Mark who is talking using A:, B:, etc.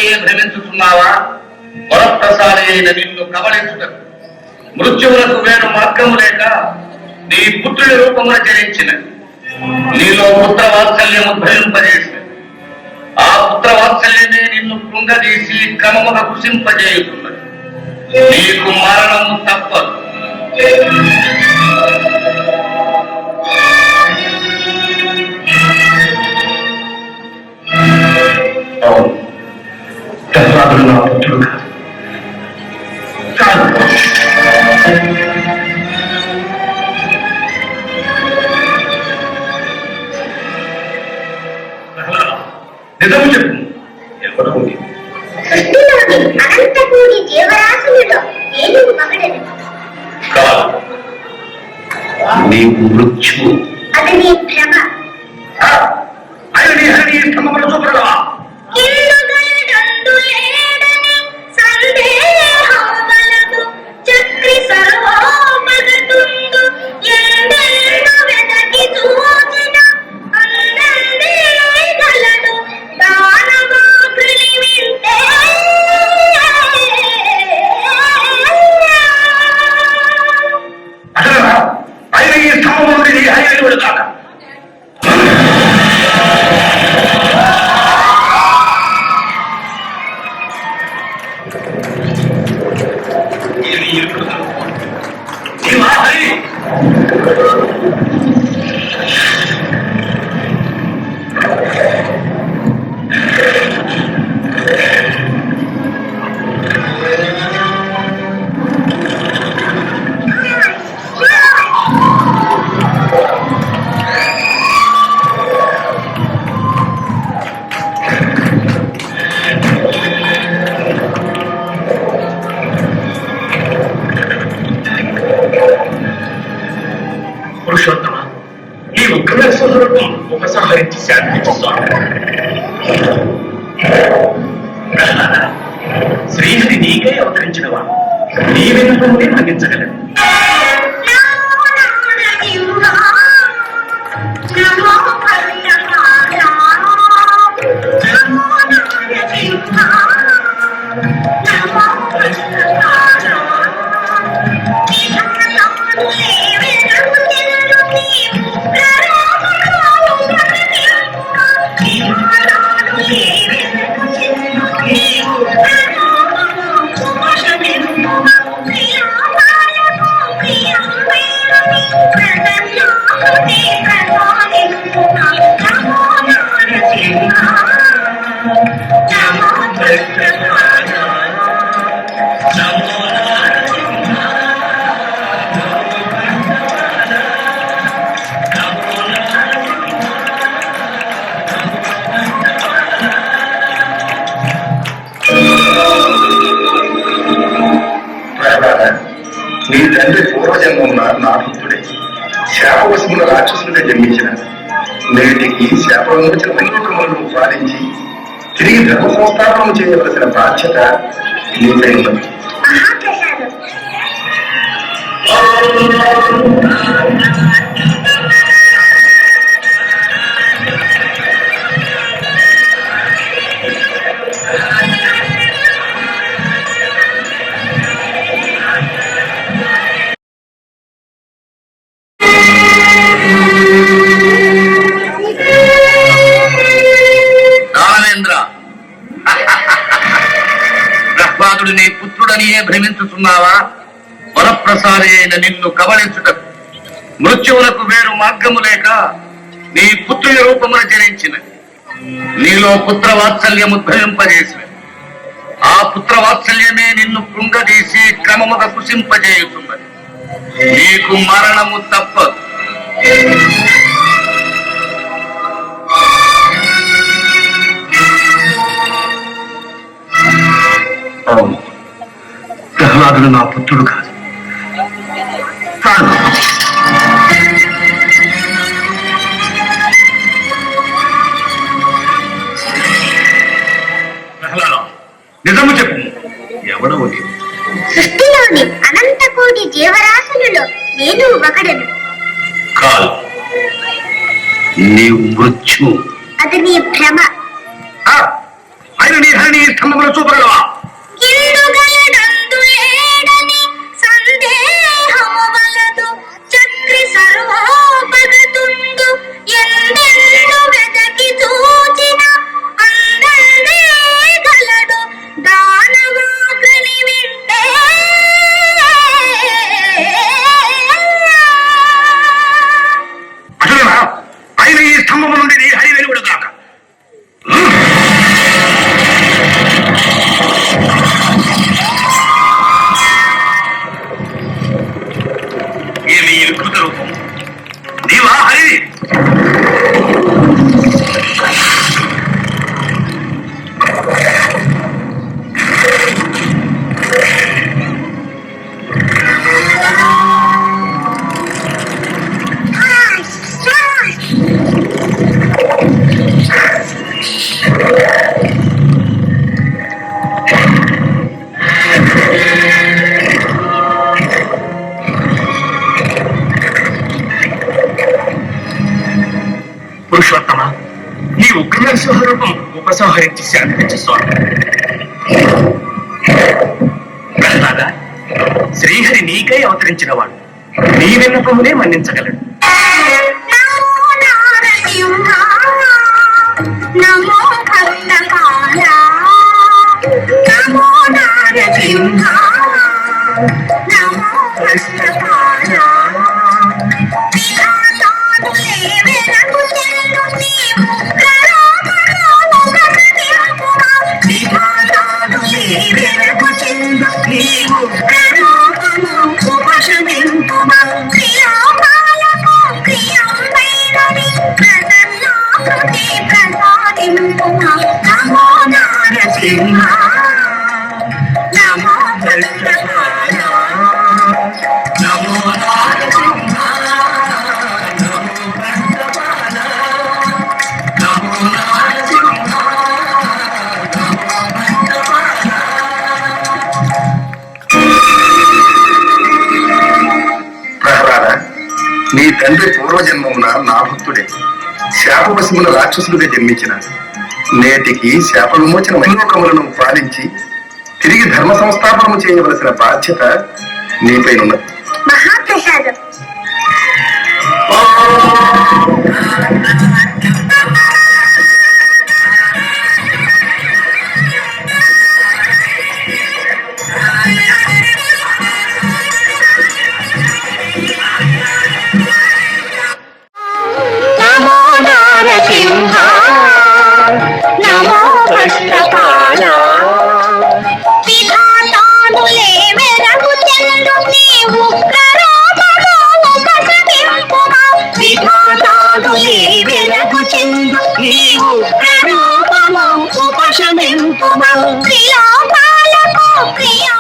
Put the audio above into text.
A: పుత్రుడనియే భ్రమించుతున్నావా? వరప్రసాది అయిన నిన్ను కబళించుటకు మృత్యువులకు వేరు మార్గము లేక నీ పుత్రుడి రూపమున జరించినది. నీలో పుత్రవాత్సల్యం ఉద్భవింపజేసినది. ఆ పుత్రవాత్సల్యమే నిన్ను కృంగదీసి క్రమముగా కుసింపజేయుతున్నది. నీకు మరణము తప్పదు. అవును, ప్రహ్లాదుడు నా పుత్రుడు కాదు. నిజము చెప్పు, ఎవరు?
B: అనంతకోటి జీవరాశులలో నేను ఒకడను.
A: కాదు, నీవు మృత్యువు.
B: అది నీ భ్రమ.
A: హరి హరి భ్రమములు చూపడవా?
B: చక్రి సర్వోపగతుండు ఎందెన్నో వెదకి చూచిన అందెగలడు దానమాకృని వింటే
A: అసలు ఆయన ఈ స్తంభం ఆయన కాక పురుషోత్తమ, ఈ ఉగ్రస్వరూపం ఉపసంహరించి శాంతిస్తాను. శ్రీహరి నీకై అవతరించిన వాడు నీ వెనుకనే భంగించగలడు. నీ తండ్రి పూర్వజన్మమున నా పుత్రుడే శాపవశమున రాక్షసుడిగా జన్మించిన నేటికి శాప విమోచన వైలోకములను పాలించి తిరిగి ధర్మ సంస్థాపనం చేయవలసిన బాధ్యత నీపై ఉన్నది. ప్రహ్లాదుడు నీ పుత్రుడనియే భ్రమించుతున్నావా? వరప్రసాది అయిన నిన్ను కబళించుటకు మృత్యువులకు వేరు మార్గము లేక నీ పుత్రుని రూపమున జరించినది. నీలో పుత్రవాత్సల్యం ఉద్భవింపజేసినది. ఆ పుత్రవాత్సల్యమే నిన్ను కృంగదీసి క్రమముగా కుసింపజేయుతున్నది. నీకు మరణము తప్పదు. అవును, ప్రహ్లాదుడు నా పుత్రుడు కాదు. నిజము చెప్పు, ఎవడవు?
B: సృష్టిలోని అనంతకోటి జీవరాశులలో నేను ఒకడను.
A: కాదు, నీవు మృత్యు.
B: అది నీ భ్రమ.
A: ఆయన నీ హరిని స్తంభములు చూపగలవా?
B: గిల్లుగలడందులేడని సందేహము వలదు. చక్రి సర్వోపగతుండు ఎందెందు వెదకి చూచిన అందరినీ గలడు దానవాకలి వింటే.
A: అటులనా ఆయన ఈ స్తంభము నుండి నీ హరి వెలుగుడు కాక. ఏమి ఈ వికృత రూపం? నీవా హరి? పురుషోత్తమ, నీ ఉగ్ర నరసింహ రూపం ఉపసంహరించి శాంతించు స్వామి. ప్రహ్లాద, శ్రీహరి నీకై అవతరించిన వాడు నీ విన్నపమునే మన్నించగలడు.
B: నమో నారసింహ నమో భక్తకాల నమో నారసింహ నమో భక్తకాల విధాతాదులే వెనకు చెల్లు నీవు కరోమరోమగతింపుమా. విధాతాదులే వెనకు చెల్లు నీవు కరోమము ఉపశమింపుమా. క్రియాపాలకు క్రియంబైనవి ప్రసన్నాకృతి ప్రసాదింపుమా. నమో నారసింహ నమో భక్తకాల నమో నారసింహ నమో భక్తకాల నమో నారసింహ నమో భక్తకాల.
C: ప్రహ్లాద, నీ తండ్రి పూర్వజన్మమున నా భక్తుడే శాపవశముల రాక్షసులుగా జన్మించిన నేటికి శాప విమోచన వైలోకములను పాలించి తిరిగి ధర్మ సంస్థాపనము చేయవలసిన బాధ్యత నీపైనున్నది.
B: మహాప్రసాదం. నమో నారసింహ నమో భక్తకాల విధాతాదులే వెనకు చెల్లు నీవు కరోమము ఉపశమింపుమా. విధాతాదులే వెనకు చెల్లు నీవు కరోమము ఉపశమింపుమా. క్రియాపాలకు క్రియా